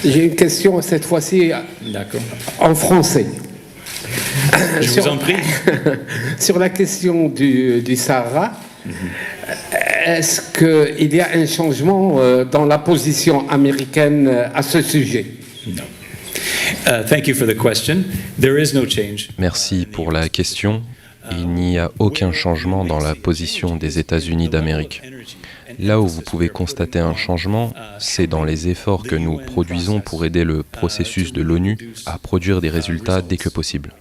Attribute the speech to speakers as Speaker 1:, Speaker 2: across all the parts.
Speaker 1: J'ai une question cette fois-ci
Speaker 2: D'accord.
Speaker 1: en français.
Speaker 2: Je vous en prie.
Speaker 1: Sur la question du Sahara, est-ce qu'il y a un changement dans la position américaine à ce sujet?
Speaker 2: No. Thank you for the question. There is no change.
Speaker 3: Merci pour la question. Il n'y a aucun changement dans la position des États-Unis d'Amérique. Là où vous pouvez constater un changement, c'est dans les efforts que nous produisons pour aider le processus de l'ONU à produire des résultats dès que possible.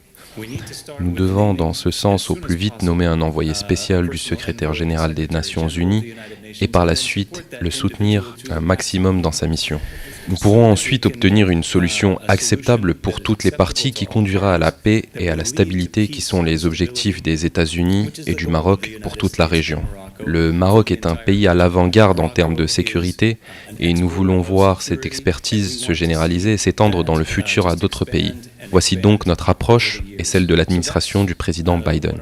Speaker 3: Nous devons, dans ce sens, au plus vite nommer un envoyé spécial du secrétaire général des Nations Unies et par la suite le soutenir un maximum dans sa mission. Nous pourrons ensuite obtenir une solution acceptable pour toutes les parties qui conduira à la paix et à la stabilité qui sont les objectifs des États-Unis et du Maroc pour toute la région. Le Maroc est un pays à l'avant-garde en termes de sécurité et nous voulons voir cette expertise se généraliser et s'étendre dans le futur à d'autres pays. Voici donc notre approche et celle de l'administration du président Biden.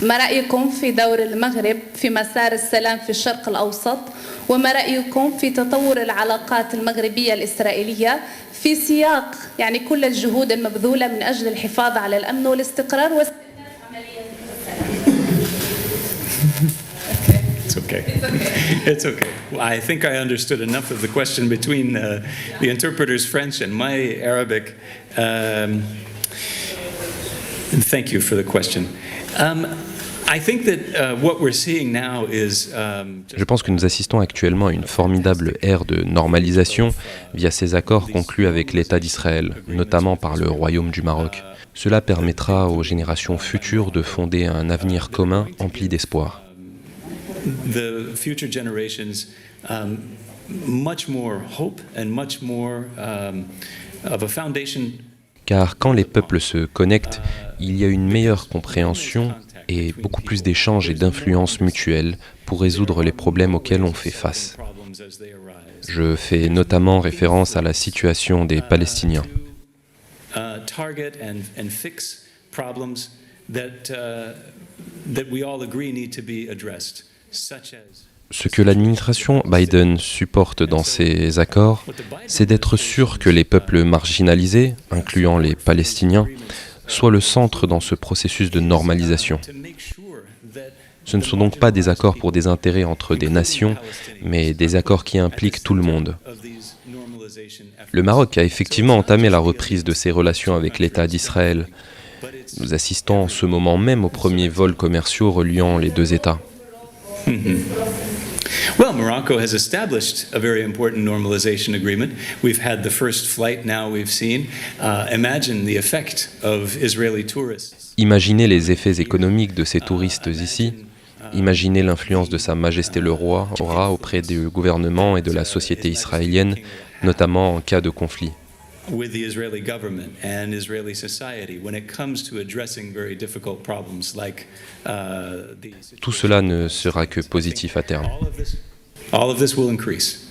Speaker 4: ما رأيكم في دور المغرب في مسار السلام في الشرق الأوسط وما رأيكم في تطور العلاقات المغربية الإسرائيلية في سياق يعني كل الجهود المبذولة من أجل الحفاظ على الأمن والاستقرار واستئناف عملية
Speaker 2: It's okay. It's okay. Well, I think I understood enough of the question between the interpreter's French and my Arabic. Thank you for the question. I think that what we're seeing now is.
Speaker 3: Je pense que nous assistons actuellement à une formidable ère de normalisation via ces accords conclus avec l'État d'Israël, notamment par le Royaume du Maroc. Cela permettra aux générations futures de fonder un avenir commun empli d'espoir.
Speaker 2: The future generations much more hope and much more of a foundation.
Speaker 3: Car quand les peuples se connectent, il y a une meilleure compréhension et beaucoup plus d'échanges et d'influences mutuelles pour résoudre les problèmes auxquels on fait face. Je fais notamment référence à la situation des Palestiniens.
Speaker 2: Target and fix problems that we all agree need to be addressed.
Speaker 3: Ce que l'administration Biden supporte dans ces accords, c'est d'être sûr que les peuples marginalisés, incluant les Palestiniens, soient le centre dans ce processus de normalisation. Ce ne sont donc pas des accords pour des intérêts entre des nations, mais des accords qui impliquent tout le monde. Le Maroc a effectivement entamé la reprise de ses relations avec l'État d'Israël. Nous assistons en ce moment même aux premiers vols commerciaux reliant les deux États.
Speaker 2: Well, Morocco has established a very important normalization agreement. We've had the first flight now we've seen. Imagine the effect of Israeli tourists.
Speaker 3: Imaginez les effets économiques de ces touristes ici. Imaginez l'influence de Sa Majesté le Roi aura auprès du gouvernement et de la société israélienne, notamment en cas de conflit.
Speaker 2: With the Israeli government and Israeli society when it comes to addressing very difficult problems like
Speaker 3: Tout cela ne sera que positif à terme.
Speaker 2: all of this will increase.